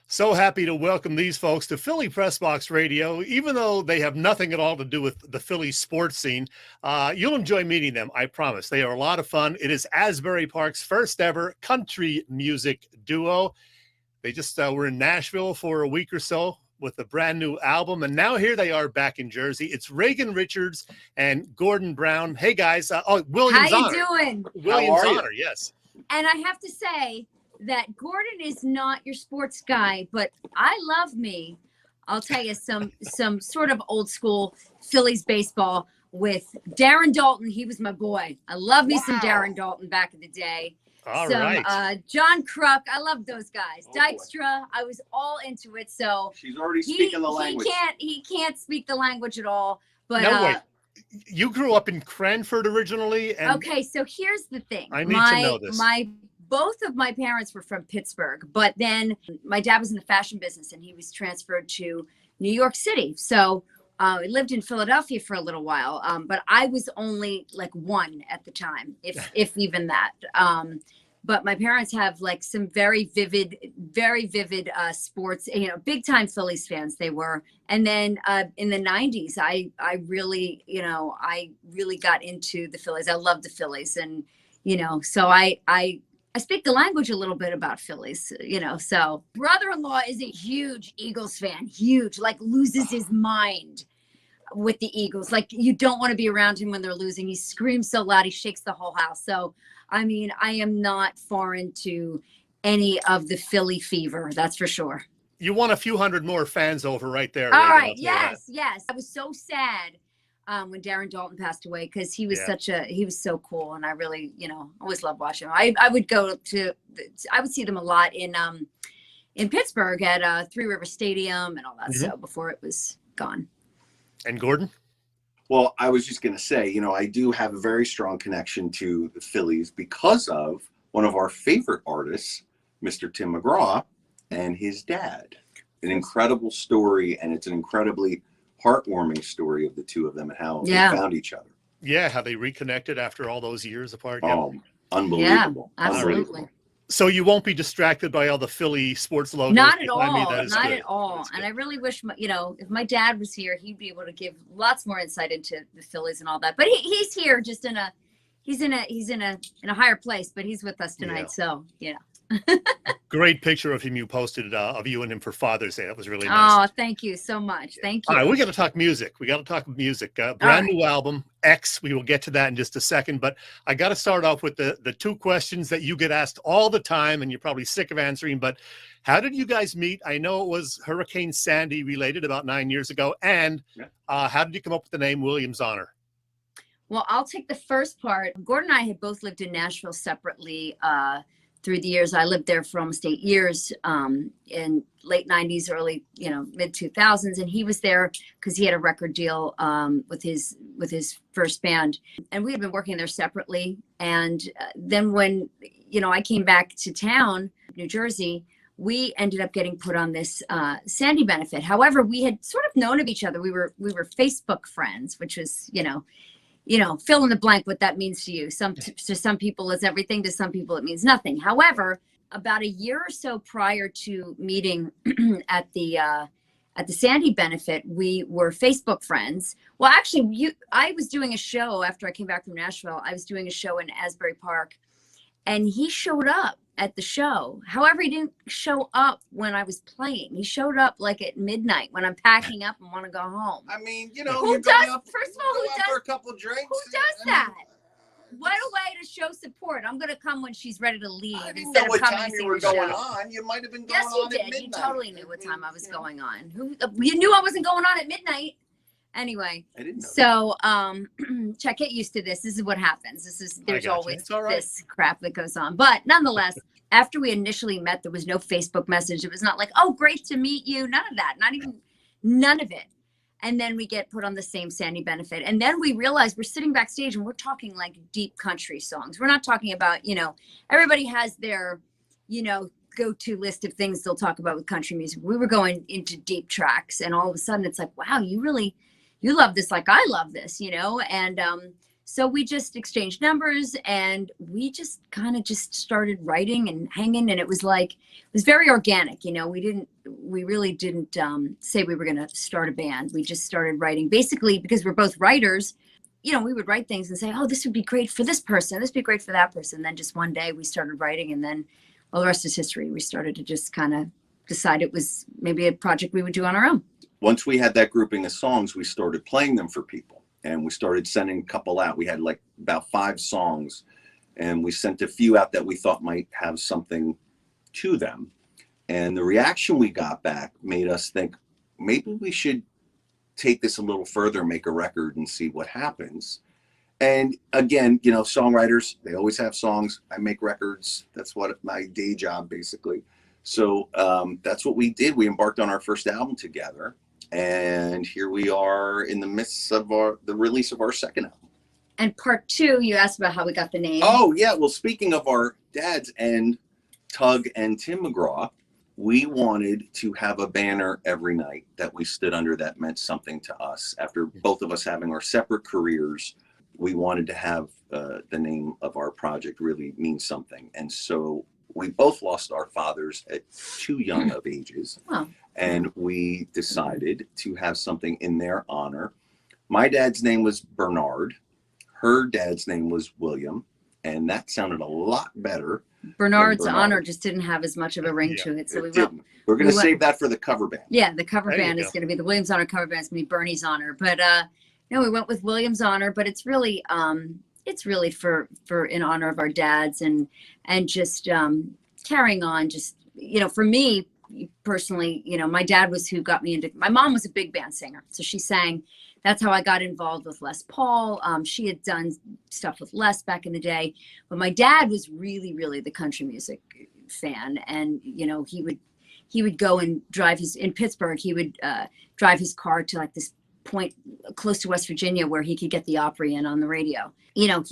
So happy to welcome these folks to Philly Press Box Radio. Even though they have nothing at all to do with the Philly sports scene, you'll enjoy meeting them, I promise. They are a lot of fun. It is Asbury Park's first ever country music duo. They just were in Nashville for a week or so with a brand new album, and now here they are back in Jersey. It's Reagan Richards and Gordon Brown. Hey, guys. Williams How you Honor. doing? Williams Honor, yes. And I have to say that Gordon is not your sports guy, but I love me. I'll tell you some sort of old school Phillies baseball with Darren Daulton. He was my boy. I love me some Darren Daulton back in the day. All right. John Kruk. I love those guys. Dykstra. I was all into it. So she's already speaking the language. He can't speak the language at all. But no, wait. You grew up in Cranford originally. And okay, so here's the thing. I need to know this. Both of my parents were from Pittsburgh, but then my dad was in the fashion business and he was transferred to New York City. So we lived in Philadelphia for a little while, but I was only like one at the time, if even that. But my parents have like some very vivid sports, big time Phillies fans they were. And then in the 90s, I really got into the Phillies. I love the Phillies. And, so I speak the language a little bit about Phillies, so brother-in-law is a huge Eagles fan, huge, like loses his mind with the Eagles. Like you don't want to be around him when they're losing. He screams so loud, he shakes the whole house. So, I mean, I am not foreign to any of the Philly fever. That's for sure. You want a few hundred more fans over right there. All Reagan, right. Yes. I was so sad when Darren Daulton passed away because he was he was so cool, and I really always loved watching him. I would see them a lot in Pittsburgh at Three River Stadium and all that stuff before it was gone. And Gordon? Well, I was just going to say, I do have a very strong connection to the Phillies because of one of our favorite artists, Mr. Tim McGraw, and his dad. An incredible story, and it's an incredibly heartwarming story of the two of them and how they found each other. Yeah, how they reconnected after all those years apart. Oh, unbelievable. Yeah, absolutely. Unbelievable. So you won't be distracted by all the Philly sports logos? Not at all. Not at all. And I really wish, if my dad was here, he'd be able to give lots more insight into the Phillies and all that. But he's here just he's in a higher place, but he's with us tonight. So, Great picture of him you posted of you and him for Father's Day. That was really nice. Oh, thank you so much. Thank you. All right, we got to talk music. Brand new album, X. We will get to that in just a second, but I got to start off with the two questions that you get asked all the time, and you're probably sick of answering, but how did you guys meet? I know it was Hurricane Sandy related about 9 years ago, and how did you come up with the name Williams Honor? Well, I'll take the first part. Gordon and I had both lived in Nashville separately through the years. I lived there for almost 8 years in late 90s, early, mid 2000s. And he was there because he had a record deal with his first band. And we had been working there separately. And then when, I came back to town, New Jersey, we ended up getting put on this Sandy benefit. However, we had sort of known of each other. We were Facebook friends, which was, fill in the blank what that means to you. To some people it's everything. To some people it means nothing. However, about a year or so prior to meeting at the Sandy benefit, we were Facebook friends. Well, actually, I was doing a show after I came back from Nashville. I was doing a show in Asbury Park, and he showed up at the show. However, he didn't show up when I was playing. He showed up like at midnight when I'm packing up and want to go home. I mean, first of all, who does for a couple of drinks? Who does that? What a way to show support. I'm going to come when she's ready to leave. I didn't know what time you were going on. You might have been going on at midnight. Yes, you did. You totally knew what time I was going on. You knew I wasn't going on at midnight. Anyway, I didn't know so Chuck, get used to this. This is what happens. There's always this crap that goes on. But nonetheless, after we initially met, there was no Facebook message. It was not like, oh, great to meet you. None of that. None of it. And then we get put on the same Sandy benefit. And then we realize we're sitting backstage and we're talking like deep country songs. We're not talking about, everybody has their, go-to list of things they'll talk about with country music. We were going into deep tracks, and all of a sudden it's like, wow, you love this like I love this, and So we just exchanged numbers, and we just kind of just started writing and hanging. And it was very organic. You know, we really didn't say we were going to start a band. We just started writing basically because we're both writers. You know, we would write things and say, oh, this would be great for this person. This would be great for that person. And then just one day we started writing, and then well, the rest is history. We started to just kind of decide it was maybe a project we would do on our own. Once we had that grouping of songs, we started playing them for people. And we started sending a couple out. We had like about 5 songs, and we sent a few out that we thought might have something to them. And the reaction we got back made us think maybe we should take this a little further, make a record and see what happens. And again, you know, songwriters, they always have songs. I make records. That's what my day job, basically. So that's what we did. We embarked on our first album together. And here we are in the midst of the release of our second album. And part 2, you asked about how we got the name. Oh, yeah. Well, speaking of our dads and Tug and Tim McGraw, we wanted to have a banner every night that we stood under that meant something to us. After both of us having our separate careers, we wanted to have the name of our project really mean something. And so we both lost our fathers at too young of ages. Wow. And we decided to have something in their honor. My dad's name was Bernard. Her dad's name was William. And that sounded a lot better. Bernard's honor just didn't have as much of a ring to it. So we're going to save that for the cover band. Yeah, the cover band is going to be the Williams honor. Cover band is going to be Bernie's honor. But no, we went with Williams honor. But it's really for in honor of our dads and just carrying on. Just, you know, for me personally, you know, my dad was who got me into. My mom was a big band singer, so she sang. That's how I got involved with Les Paul. She had done stuff with Les back in the day, but my dad was really, really the country music fan. And, you know, he would go and drive in Pittsburgh, he would drive his car to like this point close to West Virginia where he could get the Opry in on the radio. You know,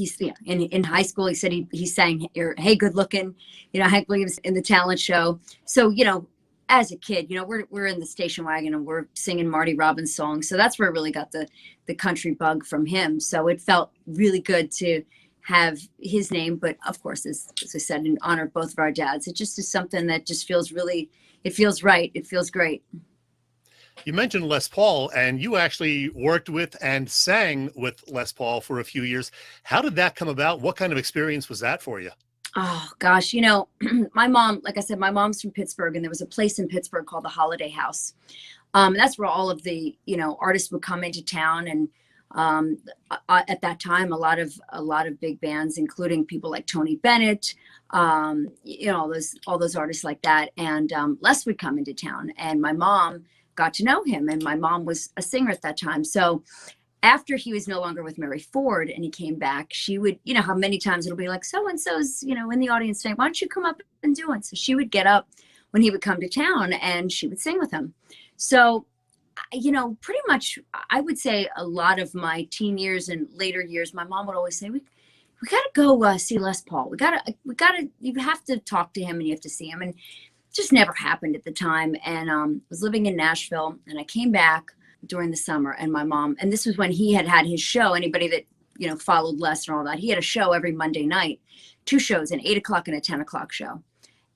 in high school, he said he sang, Hey, Good Looking, you know, Hank Williams in the talent show. So, you know, as a kid, you know, we're in the station wagon and we're singing Marty Robbins songs. So that's where I really got the country bug from him. So it felt really good to have his name. But of course, as I said, in honor of both of our dads, it just is something that just feels it feels right. It feels great. You mentioned Les Paul, and you actually worked with and sang with Les Paul for a few years. How did that come about? What kind of experience was that for you? Oh, gosh. You know, my mom, like I said, my mom's from Pittsburgh, and there was a place in Pittsburgh called the Holiday House. And that's where all of the, you know, artists would come into town. And at that time, a lot of big bands, including people like Tony Bennett, you know, all those artists like that. And Les would come into town, and my mom got to know him. And my mom was a singer at that time. So after he was no longer with Mary Ford and he came back, she would, you know, how many times it'll be like, so-and-so's, you know, in the audience today, why don't you come up and do it? So she would get up when he would come to town and she would sing with him. So, you know, pretty much I would say a lot of my teen years and later years, my mom would always say, we got to go see Les Paul. You have to talk to him and you have to see him. And it just never happened at the time. And was living in Nashville, and I came back during the summer, and my mom, and this was when he had his show. Anybody that, you know, followed Les and all that, he had a show every Monday night, 2 shows, an 8 o'clock and a 10 o'clock show.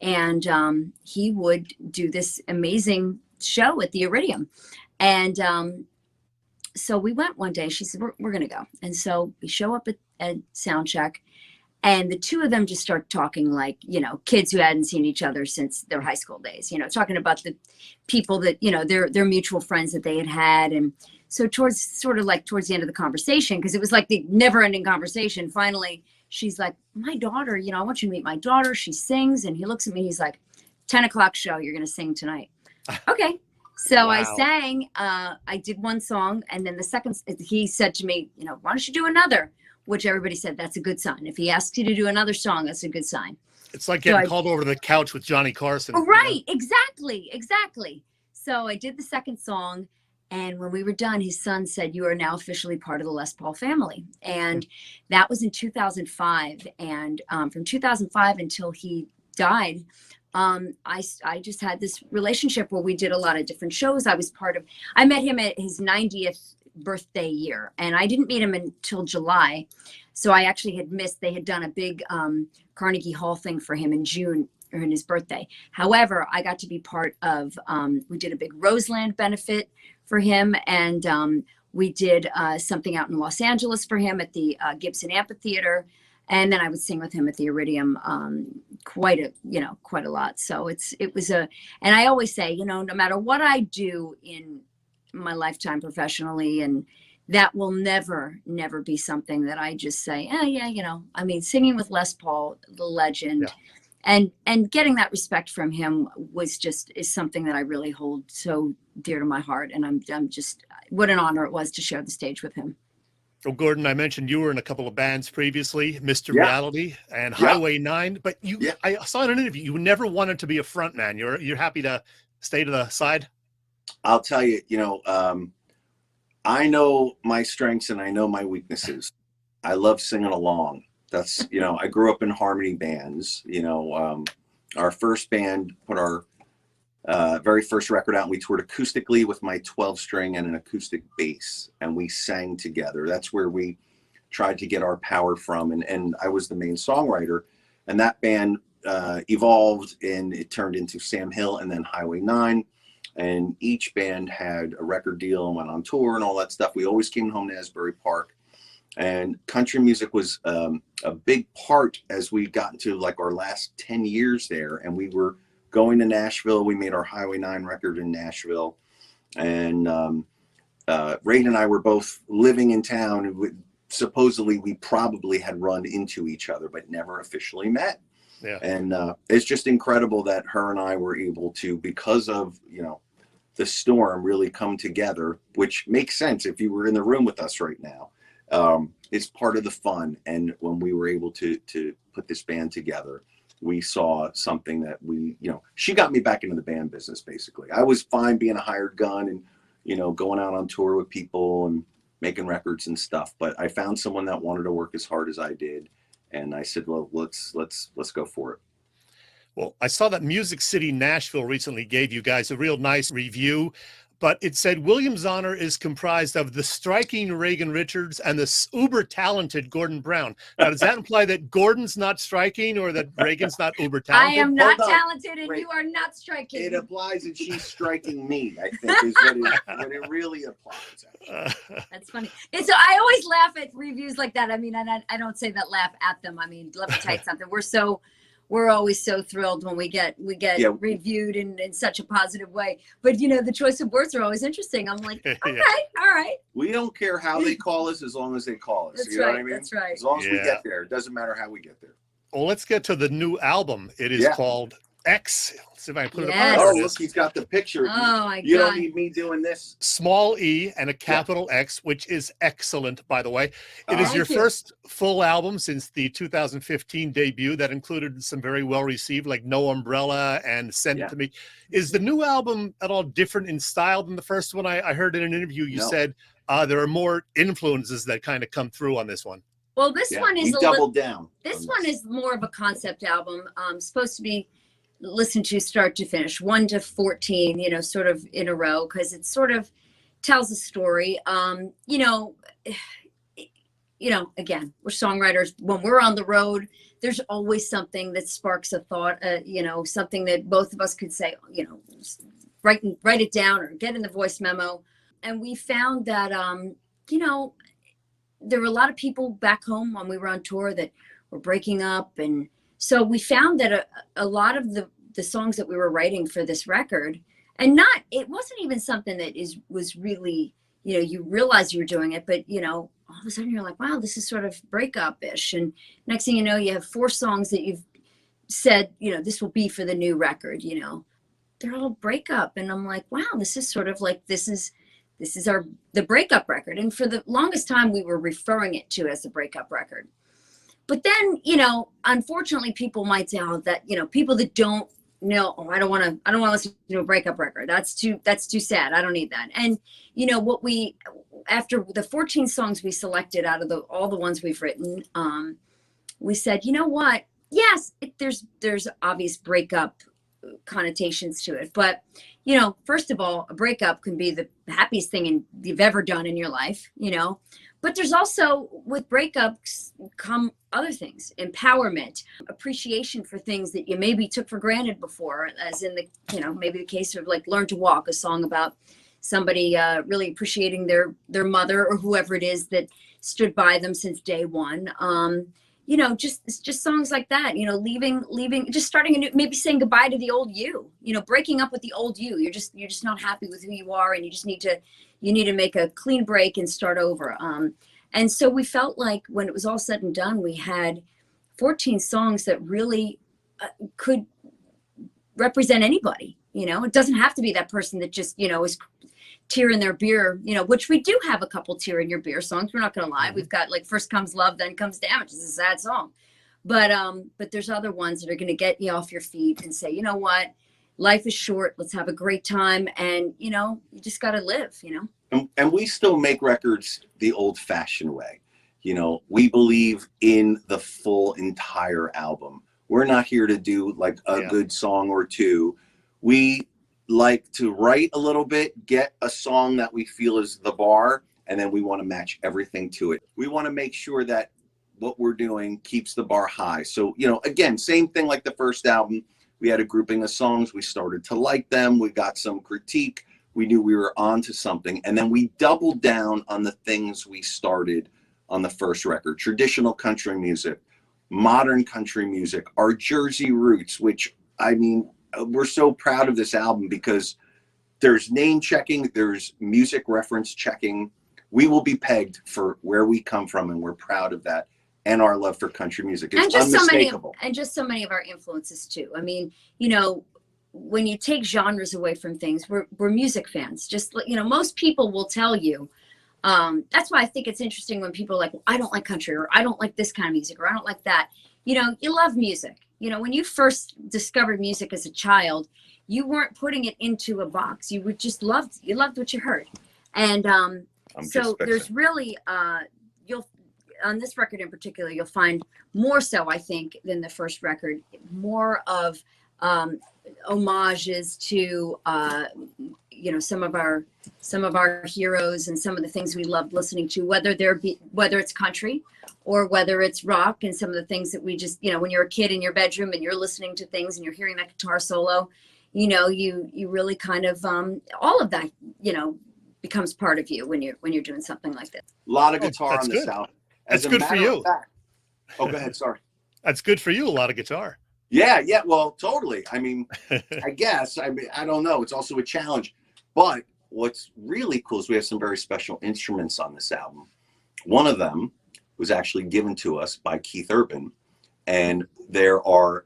And he would do this amazing show at the Iridium. And so we went one day. She said, we're going to go. And so we show up at sound check, and the two of them just start talking like, you know, kids who hadn't seen each other since their high school days, you know, talking about the people that, you know, their mutual friends that they had. And so towards the end of the conversation, because it was like the never ending conversation, finally, she's like, my daughter, you know, I want you to meet my daughter. She sings. And he looks at me, he's like, 10 o'clock show, you're going to sing tonight. Okay. So wow. I sang, I did one song. And then the second, he said to me, you know, why don't you do another? Which everybody said, that's a good sign. If he asks you to do another song, that's a good sign. It's like getting called over to the couch with Johnny Carson. Oh, right. You know? Exactly. So I did the second song. And when we were done, his son said, you are now officially part of the Les Paul family. And that was in 2005. And from 2005 until he died, I just had this relationship where we did a lot of different shows. I met him at his 90th birthday year. And I didn't meet him until July. So I actually had missed, they had done a big Carnegie Hall thing for him in June, or in his birthday. However, I got to be part of, we did a big Roseland benefit for him. And we did something out in Los Angeles for him at the Gibson Amphitheater. And then I would sing with him at the Iridium quite a lot. So it was and I always say, no matter what I do in my lifetime professionally, and that will never be something that I just say, I mean, singing with Les Paul, the legend, and getting that respect from him is something that I really hold so dear to my heart. And I'm just, what an honor it was to share the stage with him. Well, Gordon, I mentioned you were in a couple of bands previously, Mr. Reality and Highway 9, but I saw in an interview, you never wanted to be a front man. You're happy to stay to the side? I'll tell you, I know my strengths and I know my weaknesses. I love singing along. That's, I grew up in harmony bands. Our first band put our very first record out, and we toured acoustically with my 12-string and an acoustic bass, and we sang together. That's where we tried to get our power from, and I was the main songwriter. And that band evolved, and it turned into Sam Hill and then Highway 9. And each band had a record deal and went on tour and all that stuff. We always came home to Asbury Park. And country music was a big part as we got into like our last 10 years there. And we were going to Nashville. We made our Highway 9 record in Nashville. And Reagan and I were both living in town. And supposedly we probably had run into each other, but never officially met. Yeah. And it's just incredible that her and I were able to, because of, the storm, really come together, which makes sense if you were in the room with us right now. It's part of the fun. And when we were able to put this band together, we saw something that she got me back into the band business, basically. I was fine being a hired gun and, going out on tour with people and making records and stuff. But I found someone that wanted to work as hard as I did. And I said, well, let's go for it. Well, I saw that Music City Nashville recently gave you guys a real nice review, but it said Williams Honor is comprised of the striking Reagan Richards and the uber talented Gordon Brown. Now, does that imply that Gordon's not striking or that Reagan's not uber talented? I am not talented and you are not striking. It applies that she's striking me, I think, is what it really applies. That's funny. And so I always laugh at reviews like that. I mean, I don't say that laugh at them. I mean, let me tell you something. We're always so thrilled when we get reviewed in such a positive way. But the choice of words are always interesting. I'm like, okay, all right. We don't care how they call us as long as they call us. That's you know right. What I mean? That's right. As long as we get there, it doesn't matter how we get there. Well, let's get to the new album. It is called X. Let's see if I can put it Yes. up. Oh, look, he's got the picture. Oh my God. You don't need me doing this. Small E and a capital X, which is excellent, by the way. It is your first full album since the 2015 debut that included some very well received, like No Umbrella and Send It to Me. Is the new album at all different in style than the first one? I heard in an interview you said there are more influences that kind of come through on this one. Well, this one is doubled down. This one is more of a concept album. Supposed to be listened to start to finish, 1 to 14, sort of in a row, because it sort of tells a story. Again, we're songwriters. When we're on the road, there's always something that sparks a thought, something that both of us could say, write it down or get in the voice memo. And we found that, there were a lot of people back home when we were on tour that were breaking up. And so we found that a lot of the songs that we were writing for this record, and it wasn't even something that was really, you realize you were doing it, but, all of a sudden you're like, wow, this is sort of breakup-ish. And next thing you know, you have 4 songs that you've said, this will be for the new record, they're all breakup. And I'm like, wow, this is sort of like, this is the breakup record. And for the longest time, we were referring it to as the breakup record. But then, unfortunately, people might say, people that don't know, I don't want to listen to a breakup record. That's too sad. I don't need that. And, after the 14 songs we selected out of all the ones we've written, we said, you know what? Yes, there's obvious breakup connotations to it. But, you know, first of all, a breakup can be the happiest thing you've ever done in your life, you know. But there's also, with breakups come other things: empowerment, appreciation for things that you maybe took for granted before, as in the, you know, maybe the case of like Learn to Walk, a song about somebody really appreciating their mother or whoever it is that stood by them since day one. You know, just songs like that, you know, leaving, just starting a new, maybe saying goodbye to the old you, you know, breaking up with the old you. You're just not happy with who you are, and you just need to make a clean break and start over. And so we felt like when it was all said and done, we had 14 songs that really could represent anybody. You know, it doesn't have to be that person that just, you know, is tear in their beer, you know, which we do have a couple tear in your beer songs. We're not going to lie. We've got like First Comes Love, Then Comes Damage. It's a sad song. But there's other ones that are going to get you off your feet and say, you know what, life is short. Let's have a great time. And, you know, you just got to live, you know. And we still make records the old fashioned way. You know, we believe in the full entire album. We're not here to do like a good song or two. We like to write a little bit, get a song that we feel is the bar, and then we want to match everything to it. We want to make sure that what we're doing keeps the bar high. So, you know, again, same thing like the first album. We had a grouping of songs. We started to like them. We got some critique. We knew we were onto something. And then we doubled down on the things we started on the first record: traditional country music, modern country music, our Jersey roots, which, I mean, we're so proud of this album because there's name checking, there's music reference checking. We will be pegged for where we come from, and we're proud of that, and our love for country music. It's unmistakable. So many of our influences too. I mean, you know, when you take genres away from things, we're music fans. Just, you know, most people will tell you. That's why I think it's interesting when people are like, well, I don't like country, or I don't like this kind of music, or I don't like that. You know, you love music. You know, when you first discovered music as a child, you weren't putting it into a box. You would just loved what you heard. And so there's really, on this record in particular, you'll find more so, I think, than the first record, more of homages to, you know, some of our heroes and some of the things we loved listening to, whether it's country or whether it's rock, and some of the things that we just, you know, when you're a kid in your bedroom and you're listening to things and you're hearing that guitar solo, you know, you really kind of, all of that, you know, becomes part of you when you're doing something like this. A lot of guitar on this album. That's good for you. Oh, go ahead. Sorry. That's good for you. A lot of guitar. Yeah. Well, totally. I mean, I guess, I don't know. It's also a challenge. But what's really cool is we have some very special instruments on this album. One of them was actually given to us by Keith Urban, and there are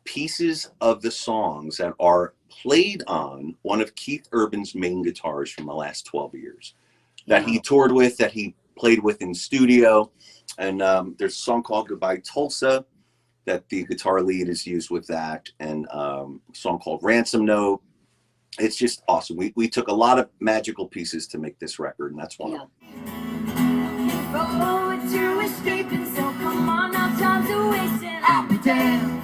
pieces of the songs that are played on one of Keith Urban's main guitars from the last 12 years that he toured with, that he played with in studio. And there's a song called Goodbye Tulsa that the guitar lead is used with that, and a song called Ransom Note. It's just awesome. We took a lot of magical pieces to make this record, and that's one of them. To escaping, so come on, now time's a wasting. I'll be damned.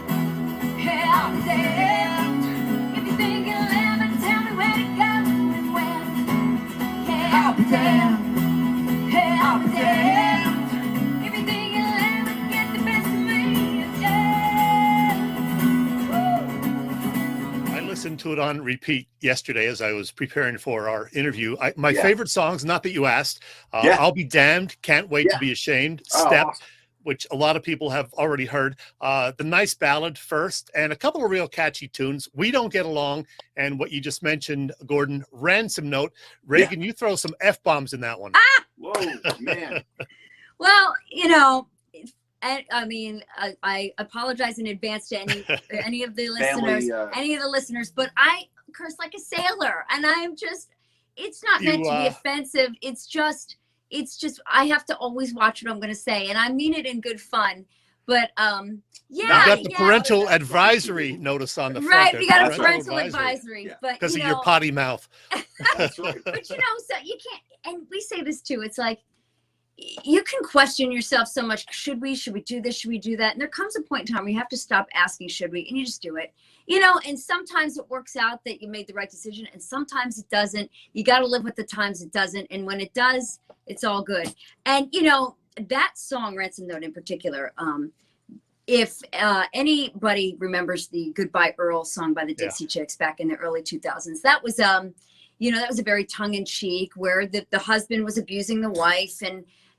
Hey, I'll be damned. If you think you'll ever tell me where to go and when. Hey, I'll be damned. Hey, I'll be damned. If you think you'll ever get the best of me, yeah. I listened to it on repeat yesterday as I was preparing for our interview. My favorite songs, not that you asked, I'll Be Damned, Can't Wait to Be Ashamed, Step, Awesome. Which a lot of people have already heard, the Nice Ballad first, and a couple of real catchy tunes, We Don't Get Along, and what you just mentioned, Gordon, Ransom Note. Reagan, you throw some F-bombs in that one. Whoa, man. Well, you know, I mean, I apologize in advance to any of the listeners, but I curse like a sailor, and I'm just, it's not meant to be offensive. It's just, I have to always watch what I'm going to say, and I mean it in good fun. But you got the parental advisory notice on the front. Right, there. you got a parental advisory, but because of your potty mouth. That's right. But you know, so you can't, and we say this too. It's like, you can question yourself so much. Should we do this? Should we do that? And there comes a point in time where you have to stop asking, should we? And you just do it. you know, and sometimes it works out that you made the right decision, and sometimes it doesn't. You got to live with the times it doesn't, and when it does, it's all good. And you know, that song Ransom Note in particular, if anybody remembers the Goodbye Earl song by the Dixie Chicks back in the early 2000s, that was you know, that was a very tongue-in-cheek, where the husband was abusing the wife,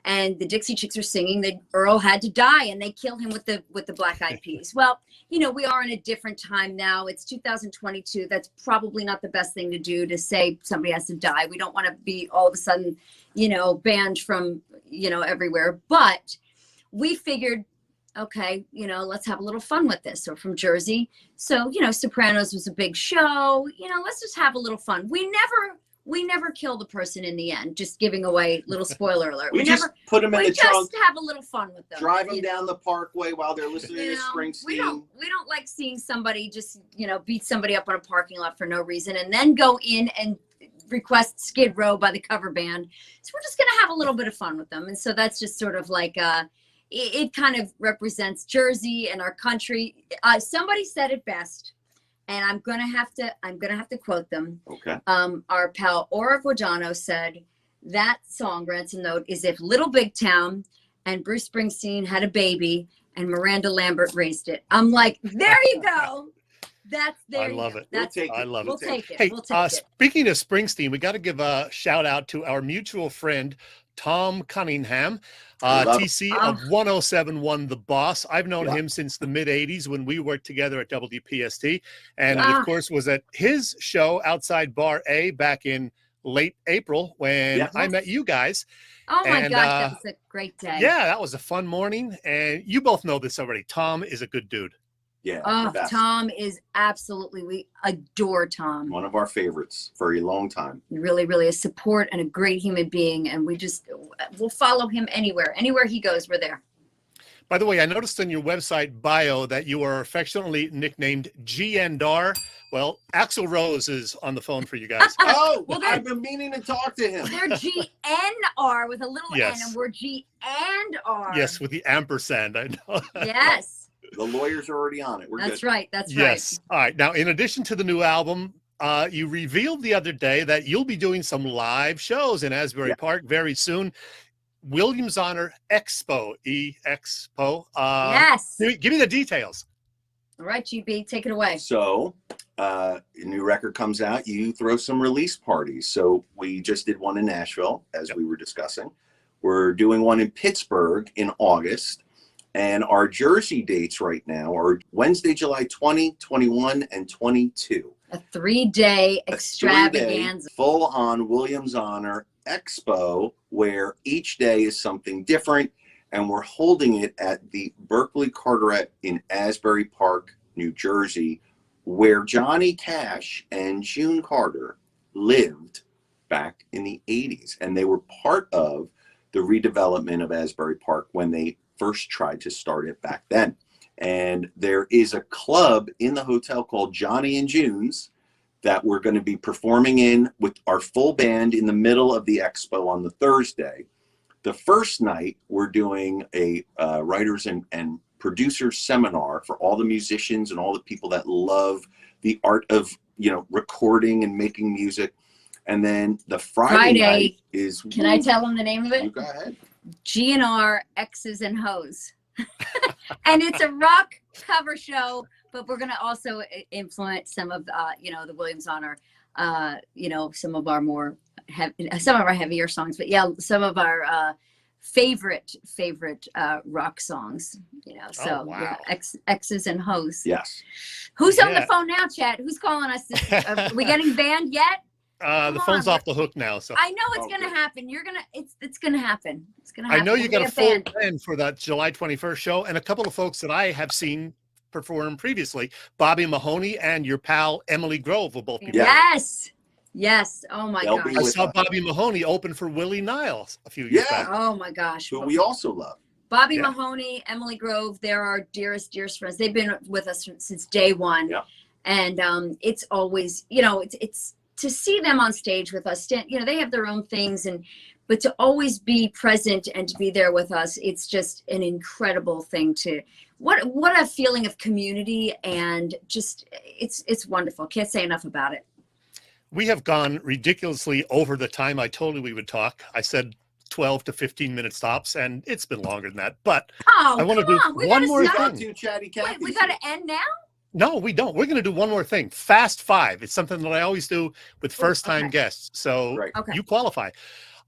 and the Dixie Chicks are singing that Earl had to die, and they killed him with the Black Eyed Peas. Well, you know, we are in a different time now. It's 2022. That's probably not the best thing to do, to say somebody has to die. We don't want to be all of a sudden, you know, banned from, you know, everywhere. But we figured, okay, you know, let's have a little fun with this. So from Jersey. So, you know, Sopranos was a big show. You know, let's just have a little fun. We never kill the person in the end. Just giving away little spoiler alert. We just never put them in the trunk. We just have a little fun with them. Drive them down the parkway while they're listening to Springsteen. We don't like seeing somebody just, you know, beat somebody up on a parking lot for no reason and then go in and request Skid Row by the cover band. So we're just going to have a little bit of fun with them. And so that's just sort of like, it kind of represents Jersey and our country. Somebody said it best, and I'm gonna have to quote them. Okay. Our pal Aura Guadano said that song Ransom Note is if Little Big Town and Bruce Springsteen had a baby and Miranda Lambert raised it. I'm like, there you go. I love it. I love it. We'll take it. Hey, We'll take it. speaking of Springsteen, we got to give a shout out to our mutual friend Tom Cunningham, TC of 107.1 The Boss. I've known him since the mid 80s when we worked together at WPST, and of course was at his show Outside Bar A back in late April when I met you guys. Oh my gosh, that was a great day. Yeah, that was a fun morning, and you both know this already. Tom is a good dude. Yeah. Oh, Tom is absolutely, we adore Tom. One of our favorites for a long time. Really, really a support and a great human being. And we'll follow him anywhere. Anywhere he goes, we're there. By the way, I noticed in your website bio that you are affectionately nicknamed GNDAR. Well, Axl Rose is on the phone for you guys. Oh, well, I've been meaning to talk to him. They're GNR with a little N, and we're G and R. Yes, with the ampersand, I know. Yes. The lawyers are already on it. We're That's good. right. That's yes. right. All right. Now, in addition to the new album, you revealed the other day that you'll be doing some live shows in Asbury Park very soon. Williams Honor Expo, E-Expo. Yes. Give me the details. All right, GB, take it away. So, a new record comes out, you throw some release parties. So we just did one in Nashville, as we were discussing. We're doing one in Pittsburgh in August. And our Jersey dates right now are Wednesday, July 20, 21, and 22. A 3-day extravaganza. Full-on Williams Honor Expo, where each day is something different. And we're holding it at the Berkeley Carteret in Asbury Park, New Jersey, where Johnny Cash and June Carter lived back in the 80s. And they were part of the redevelopment of Asbury Park when they first tried to start it back then. And there is a club in the hotel called Johnny and June's that we're going to be performing in with our full band in the middle of the expo on the Thursday. The first night, we're doing a writers and producers seminar for all the musicians and all the people that love the art of, you know, recording and making music. And then the Friday night is... Can I tell them the name of it? You go ahead. GNR X's and Hoes. And it's a rock cover show, but we're going to also influence some of, you know, the Williams Honor, you know, some of our heavier songs, but yeah, some of our favorite rock songs, you know. So yeah, X's and Hoes. Yes. Who's on the phone now, Chad? Who's calling us? Are we getting banned yet? The phone's off the hook now. So I know it's gonna happen. It's gonna happen. It's gonna happen. I know you got a full band for that July 21st show, and a couple of folks that I have seen perform previously. Bobby Mahoney and your pal Emily Grove will both be there. Yes. Oh my gosh. I saw Bobby Mahoney open for Willie Niles a few years back. Oh my gosh. Who we also love. Bobby Mahoney, Emily Grove, they're our dearest friends. They've been with us since day one. Yeah. And it's always, you know, it's to see them on stage with us, you know, they have their own things, but to always be present and to be there with us, it's just an incredible thing to, what a feeling of community, and just, it's wonderful. Can't say enough about it. We have gone ridiculously over the time I told you we would talk. I said 12 to 15 minute stops, and it's been longer than that. But Oh, I want to do we one gotta more stop. Got thing. two chatty Wait, Cathys we got here. to end now? No, we don't. We're going to do one more thing. Fast five. It's something that I always do with first time okay. guests. So Right. Okay. you qualify.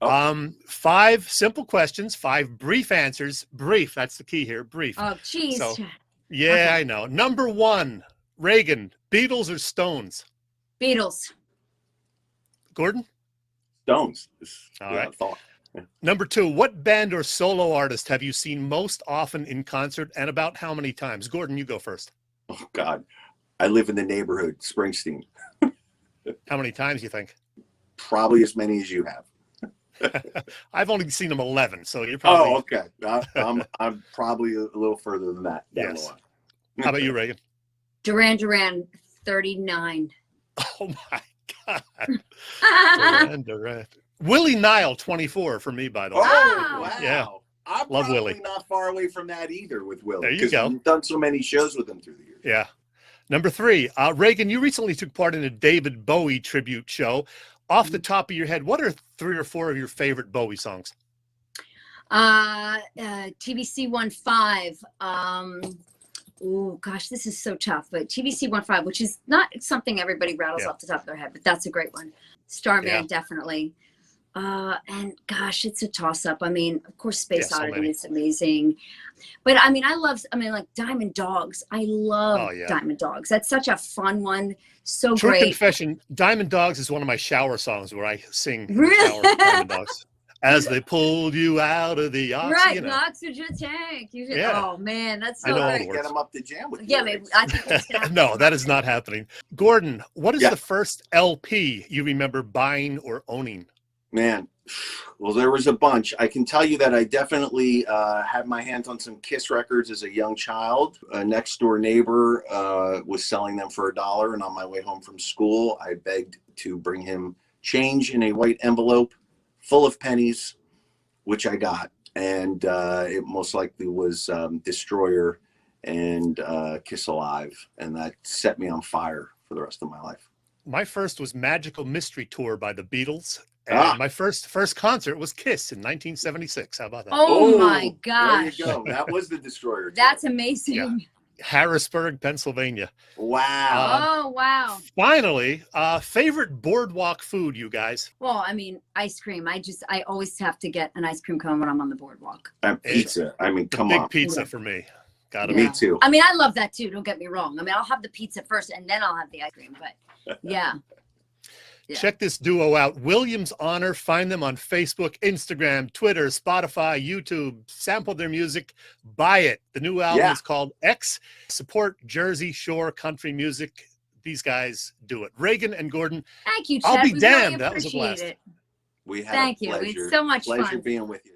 Oh. 5 simple questions, 5 brief answers. Brief. That's the key here. Brief. Oh, geez. So- Yeah, okay. I know. Number 1, Reagan, Beatles or Stones? Beatles. Gordon? Stones. All Yeah, right. thought. Number 2, what band or solo artist have you seen most often in concert, and about how many times? Gordon, you go first. Oh God, I live in the neighborhood, Springsteen. How many times you think? Probably as many as you have. I've only seen them 11, so you're probably. Oh, okay. I'm probably a little further than that. Down Yes. the line. How about you, Reagan? Duran, 39. Oh my God. Duran. Willie Nile, 24 for me, by the way. Oh, Wow. wow. Yeah. I'm Love probably Willie. not far away from that either with Willie. There you 'cause go. We've done so many shows with him through the years. Yeah. Number 3, Reagan, you recently took part in a David Bowie tribute show. Off the top of your head, what are 3 or 4 of your favorite Bowie songs? TBC 15. Oh gosh, this is so tough. But TBC 15, which is not something everybody rattles Yeah. off the top of their head, but that's a great one. Starman, Yeah. definitely. And gosh, it's a toss up. I mean, of course, Space Yeah, so Oddity many. is amazing. But I mean, like Diamond Dogs. I love Oh, yeah. Diamond Dogs. That's such a fun one. So True great. confession, Diamond Dogs is one of my shower songs where I sing in the Really? shower with Diamond Dogs. As they pulled you out of the oxygen. Right, You know. the oxygen tank. Yeah. Oh man, that's I so know all great. the words. Get him up to jam with you. Yeah, maybe I think it's gonna No, that is not happening. Gordon, what is Yeah. the first LP you remember buying or owning? Man, well, there was a bunch. I can tell you that I definitely had my hands on some Kiss records as a young child. A next door neighbor was selling them for $1, and on my way home from school, I begged to bring him change in a white envelope full of pennies, which I got. And it most likely was Destroyer and Kiss Alive, and that set me on fire for the rest of my life. My first was Magical Mystery Tour by the Beatles. And my first concert was Kiss in 1976. How about that? Oh my There gosh. you go. That was the Destroyer. That's tour. amazing. Yeah. Harrisburg, Pennsylvania. Wow. Oh wow. Finally, favorite boardwalk food, you guys? Well, I mean, ice cream. I always have to get an ice cream cone when I'm on the boardwalk. And pizza. I mean, The come big on. pizza Yeah. for me. Gotta Yeah. Me too. I mean, I love that too. Don't get me wrong. I mean, I'll have the pizza first and then I'll have the ice cream. But yeah. Yeah. Check this duo out. Williams Honor. Find them on Facebook, Instagram, Twitter, Spotify, YouTube. Sample their music. Buy it. The new album Yeah. is called X. Support Jersey Shore country music. These guys do it. Reagan and Gordon. Thank you, I'll Chad. be We damned. really That was a appreciate blast. it. We had Thank a you. pleasure. It's so much Pleasure fun. being with you.